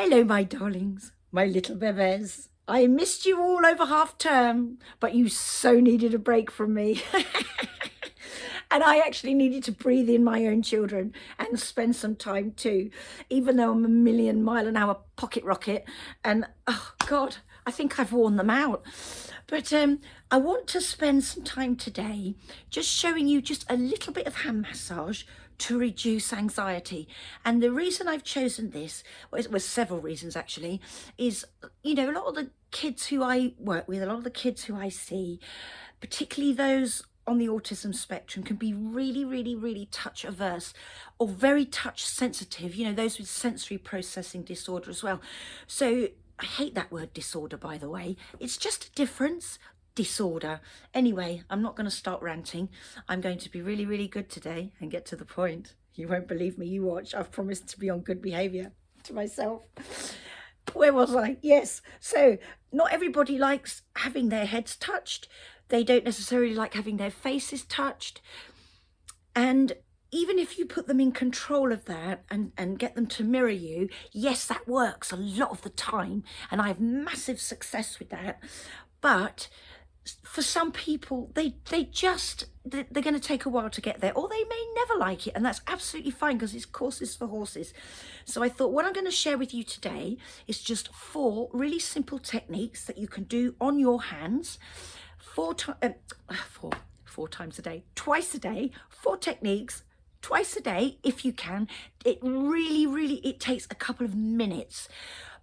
Hello, my darlings, my little bebés. I missed you all over half term, but you so needed a break from me. And I actually needed to breathe in my own children and spend some time too, even though I'm a 1,000,000-mile-an-hour pocket rocket. And oh God, I think I've worn them out. But I want to spend some time today just showing you just a little bit of hand massage to reduce anxiety. And the reason I've chosen this, well, several reasons actually, is, you know, a lot of the kids who I work with, a lot of the kids who I see, particularly those on the autism spectrum, can be really touch averse or very touch sensitive, you know, those with sensory processing disorder as well. So I hate that word disorder, by the way. It's just a difference. Disorder. Anyway, I'm not going to start ranting. I'm going to be really good today and get to the point. You won't believe me, you watch. I've promised to be on good behavior to myself. Where was I? Yes. So not everybody likes having their heads touched. They don't necessarily like having their faces touched. And even if you put them in control of that and get them to mirror you, yes, that works a lot of the time. And I have massive success with that. But for some people, they're going to take a while to get there, or they may never like it, and that's absolutely fine because it's courses for horses. So I thought what I'm going to share with you today is just 4 really simple techniques that you can do on your hands four times a day, twice a day, 4 techniques, twice a day if you can. It really, it takes a couple of minutes,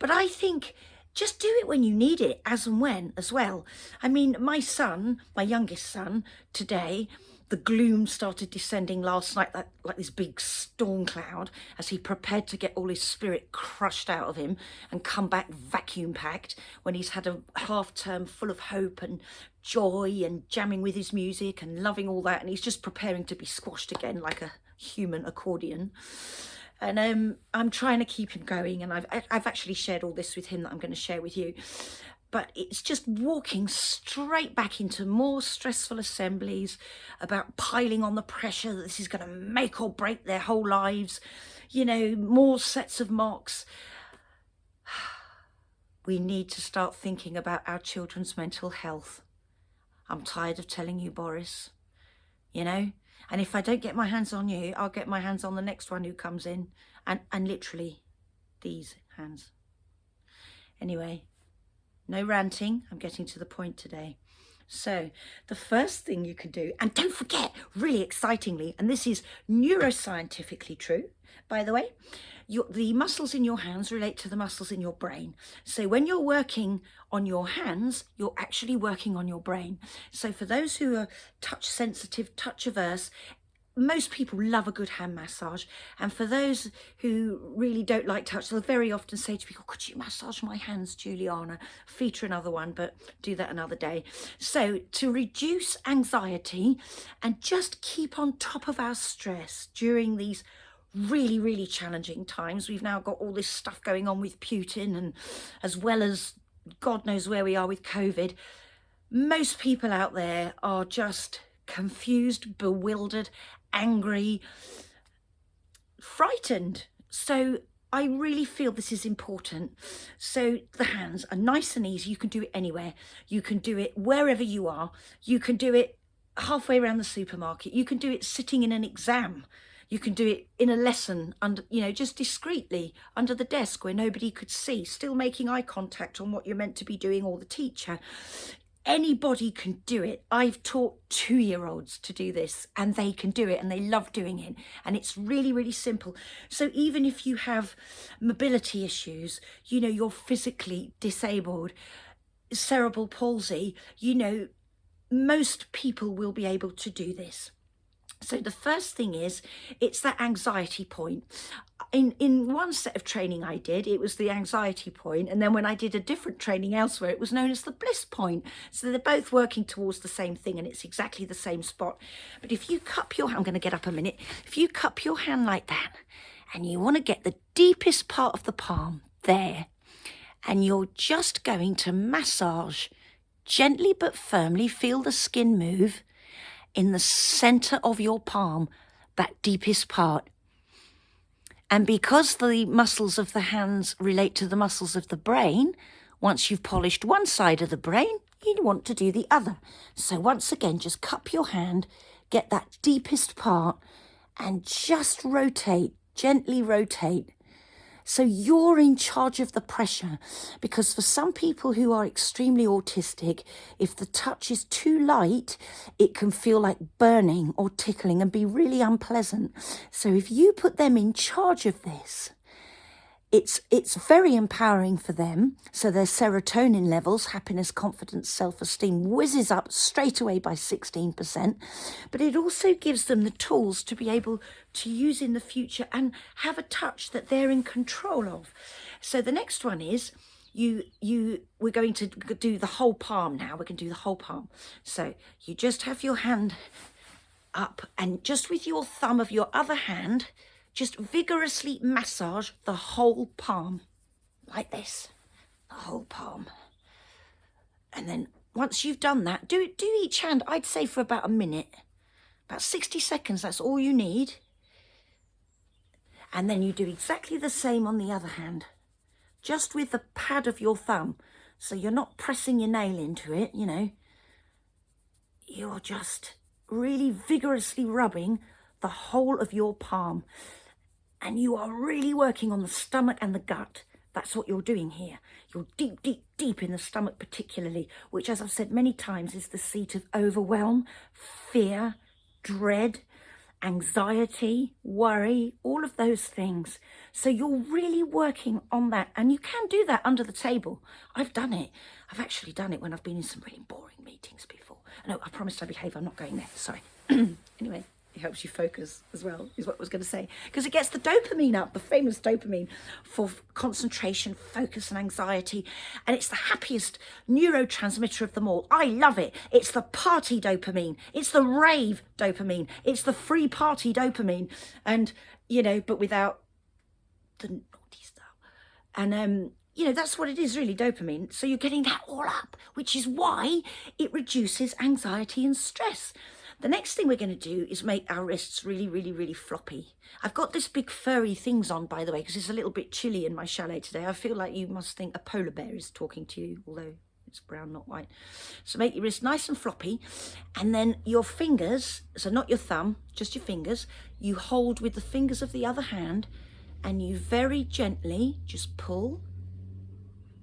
but I think just do it when you need it, as and when as well. I mean, my son, my youngest son, today, the gloom started descending last night like this big storm cloud as he prepared to get all his spirit crushed out of him and come back vacuum packed when he's had a half term full of hope and joy and jamming with his music and loving all that, and he's just preparing to be squashed again like a human accordion. And I'm trying to keep him going, and I've actually shared all this with him that I'm going to share with you. But it's just walking straight back into more stressful assemblies about piling on the pressure that this is going to make or break their whole lives. You know, more sets of mocks. We need to start thinking about our children's mental health. I'm tired of telling you, Boris, you know. And if I don't get my hands on you, I'll get my hands on the next one who comes in. And literally, these hands. Anyway, no ranting. I'm getting to the point today. So the first thing you can do, and don't forget, really excitingly, and this is neuroscientifically true, by the way, the muscles in your hands relate to the muscles in your brain. So when you're working on your hands, you're actually working on your brain. So for those who are touch sensitive, touch averse, most people love a good hand massage. And for those who really don't like touch, they'll very often say to people, could you massage my hands, Juliana? Feature another one, but do that another day. So to reduce anxiety and just keep on top of our stress during these really challenging times. We've now got all this stuff going on with Putin, and as well as God knows where we are with COVID. Most people out there are just confused, bewildered, angry, frightened. So I really feel this is important. So the hands are nice and easy. You can do it anywhere. You can do it wherever you are. You can do it halfway around the supermarket. You can do it sitting in an exam. You can do it in a lesson, under, you know, just discreetly under the desk where nobody could see, still making eye contact on what you're meant to be doing, or the teacher. Anybody can do it. I've taught 2-year-olds to do this, and they can do it, and they love doing it. And it's really simple. So even if you have mobility issues, you know, you're physically disabled, cerebral palsy, you know, most people will be able to do this. So the first thing is, it's that anxiety point. In one set of training I did, it was the anxiety point, and then when I did a different training elsewhere, it was known as the bliss point. So they're both working towards the same thing, and it's exactly the same spot. But if you cup your hand, I'm going to get up a minute. If you cup your hand like that, and you want to get the deepest part of the palm there, and you're just going to massage gently but firmly, feel the skin move in the center of your palm, that deepest part. And because the muscles of the hands relate to the muscles of the brain, once you've polished one side of the brain, you want to do the other. So once again, just cup your hand, get that deepest part, and just rotate, gently rotate. So you're in charge of the pressure, because for some people who are extremely autistic, if the touch is too light, it can feel like burning or tickling and be really unpleasant. So if you put them in charge of this, it's very empowering for them. So their serotonin levels, happiness, confidence, self-esteem, whizzes up straight away by 16%. But it also gives them the tools to be able to use in the future and have a touch that they're in control of. So the next one is we're going to do the whole palm now. We're going to do the whole palm. So you just have your hand up, and just with your thumb of your other hand, just vigorously massage the whole palm, like this, the whole palm. And then once you've done that, do each hand, I'd say for about a minute, about 60 seconds, that's all you need. And then you do exactly the same on the other hand, just with the pad of your thumb. So you're not pressing your nail into it, you know. You're just really vigorously rubbing the whole of your palm. And you are really working on the stomach and the gut. That's what you're doing here. You're deep, deep, deep in the stomach particularly, which, as I've said many times, is the seat of overwhelm, fear, dread, anxiety, worry, all of those things. So you're really working on that. And you can do that under the table. I've done it. I've actually done it when I've been in some really boring meetings before. No, I promised I'd behave. I'm not going there. Sorry. Anyway. It helps you focus as well, is what I was going to say. Because it gets the dopamine up, the famous dopamine for concentration, focus and anxiety. And it's the happiest neurotransmitter of them all. I love it. It's the party dopamine. It's the rave dopamine. It's the free party dopamine. And, you know, but without the naughty stuff. And, you know, that's what it is, really, dopamine. So you're getting that all up, which is why it reduces anxiety and stress. The next thing we're going to do is make our wrists really, really, really floppy. I've got this big furry things on, by the way, because it's a little bit chilly in my chalet today. I feel like you must think a polar bear is talking to you, although it's brown, not white. So make your wrist nice and floppy. And then your fingers, so not your thumb, just your fingers, you hold with the fingers of the other hand, and you very gently just pull,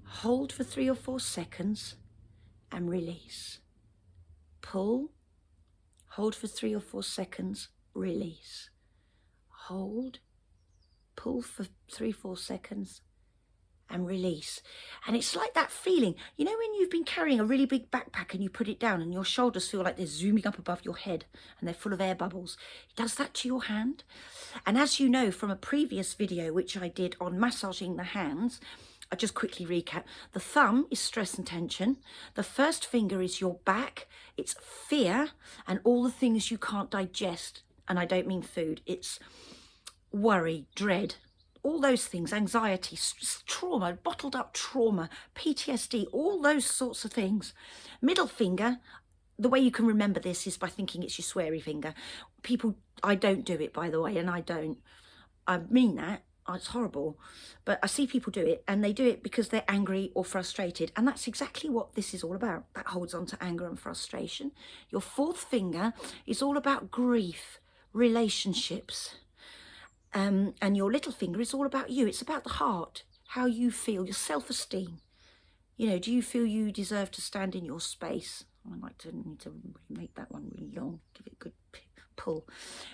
hold for 3 or 4 seconds, and release. Pull. Hold for 3 or 4 seconds, release. Hold, pull for 3 or 4 seconds, and release. And it's like that feeling, you know, when you've been carrying a really big backpack and you put it down and your shoulders feel like they're zooming up above your head and they're full of air bubbles. It does that to your hand. And as you know from a previous video which I did on massaging the hands, I just quickly recap. The thumb is stress and tension. The first finger is your back. It's fear and all the things you can't digest. And I don't mean food. It's worry, dread, all those things, anxiety, trauma, bottled up trauma, PTSD, all those sorts of things. Middle finger, the way you can remember this is by thinking it's your sweary finger. People, I don't do it, by the way, and I mean that. Oh, it's horrible, but I see people do it, and they do it because they're angry or frustrated, and that's exactly what this is all about. That holds on to anger and frustration. Your fourth finger is all about grief, relationships, and your little finger is all about you. It's about the heart, how you feel, your self-esteem. You know, do you feel you deserve to stand in your space? I need to make that one really long, give it a good pull.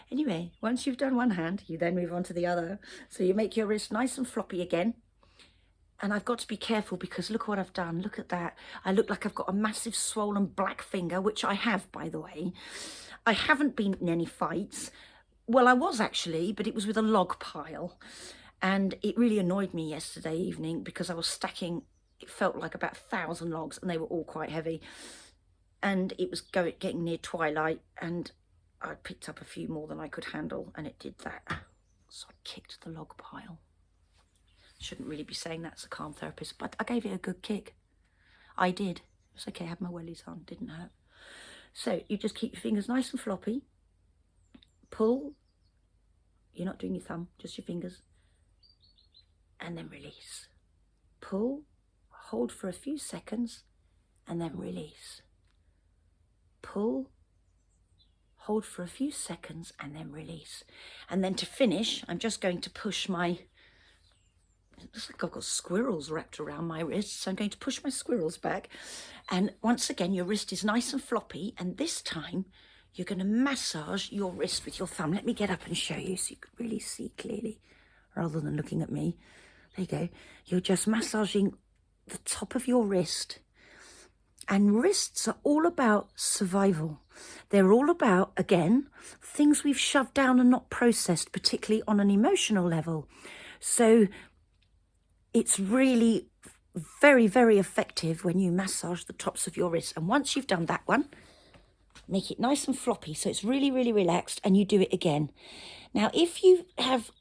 Anyway, once you've done one hand, you then move on to the other. So you make your wrist nice and floppy again. And I've got to be careful because look what I've done. Look at that. I look like I've got a massive swollen black finger, which I have, by the way. I haven't been in any fights. Well, I was actually, but it was with a log pile. And it really annoyed me yesterday evening because I was stacking, it felt like about 1,000 logs, and they were all quite heavy. And it was getting near twilight, and I picked up a few more than I could handle, and it did that. So I kicked the log pile. Shouldn't really be saying that as a calm therapist, but I gave it a good kick. I did. It's okay, I had my wellies on, didn't hurt. So you just keep your fingers nice and floppy. Pull. You're not doing your thumb, just your fingers. and then release. Pull, hold for a few seconds, and then release. Pull, hold for a few seconds, and then release. And then to finish, I'm just going to push my, it looks like I've got squirrels wrapped around my wrists, so I'm going to push my squirrels back. And once again, your wrist is nice and floppy, and this time you're going to massage your wrist with your thumb. Let me get up and show you so you can really see clearly, rather than looking at me. There you go. You're just massaging the top of your wrist. And wrists are all about survival. They're all about, again, things we've shoved down and not processed, particularly on an emotional level. So it's really very, very effective when you massage the tops of your wrists. And once you've done that one, make it nice and floppy so it's really, really relaxed, and you do it again. Now, if you have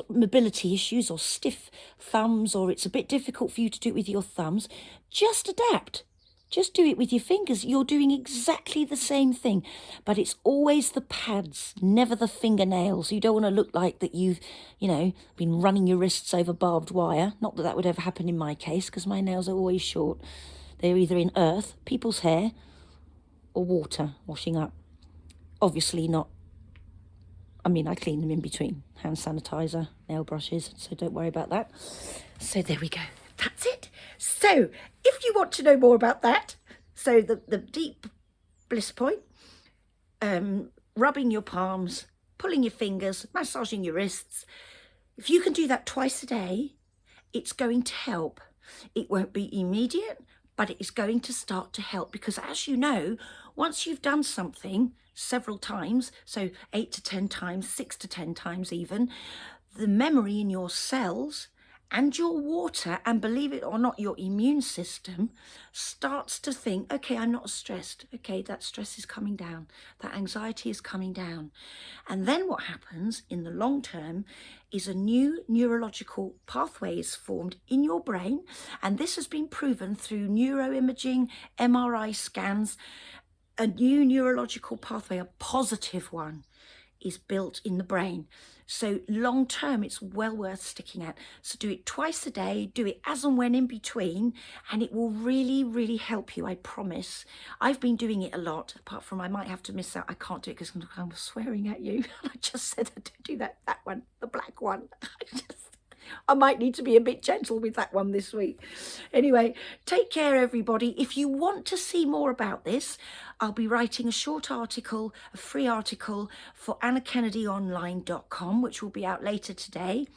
mobility issues or stiff thumbs, or it's a bit difficult for you to do it with your thumbs, just adapt. Just do it with your fingers. You're doing exactly the same thing, but it's always the pads, never the fingernails. You don't want to look like that you've, been running your wrists over barbed wire. Not that that would ever happen in my case, because my nails are always short. They're either in earth, people's hair, or water washing up. Obviously not. I clean them in between. Hand sanitizer, nail brushes, so don't worry about that. So there we go. That's it. So if you want to know more about that, so the deep bliss point, rubbing your palms, pulling your fingers, massaging your wrists, if you can do that twice a day, it's going to help. It won't be immediate, but it is going to start to help, because as you know, once you've done something several times, so 8 to 10 times, 6 to 10 times even, the memory in your cells and your water, and believe it or not, your immune system starts to think, okay, I'm not stressed. Okay, that stress is coming down. That anxiety is coming down. And then what happens in the long term is a new neurological pathway is formed in your brain. And this has been proven through neuroimaging, MRI scans. A new neurological pathway, a positive one, is built in the brain. So long term, it's well worth sticking at. So do it twice a day, do it as and when in between, and it will really, really help you, I promise. I've been doing it a lot, apart from I might have to miss out. I can't do it because I'm swearing at you. I just said I don't do that one, the black one. I might need to be a bit gentle with that one this week. Anyway, take care, everybody. If you want to see more about this, I'll be writing a short article, a free article for AnnaKennedyOnline.com, which will be out later today,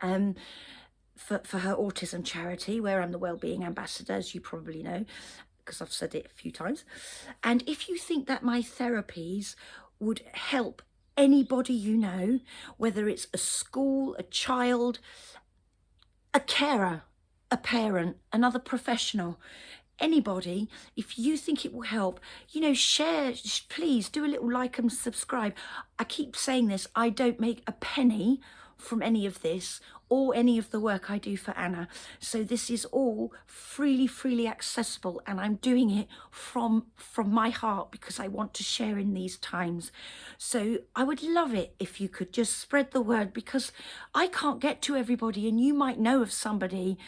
for her autism charity, where I'm the Wellbeing Ambassador, as you probably know, because I've said it a few times. And if you think that my therapies would help anybody you know, whether it's a school, a child, a carer, a parent, another professional, anybody, if you think it will help, share, please do a little like and subscribe. I keep saying this, I don't make a penny from any of this or any of the work I do for Anna. So this is all freely accessible, and I'm doing it from my heart because I want to share in these times. So I would love it if you could just spread the word, because I can't get to everybody, and you might know of somebody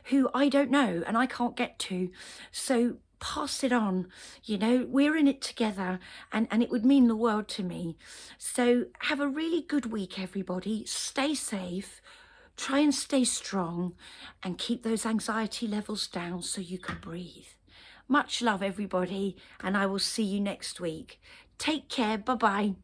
who I don't know and I can't get to. So pass it on, we're in it together, and it would mean the world to me. So have a really good week, everybody. Stay safe, try and stay strong, and keep those anxiety levels down so you can breathe. Much love, everybody, and I will see you next week. Take care. Bye-bye.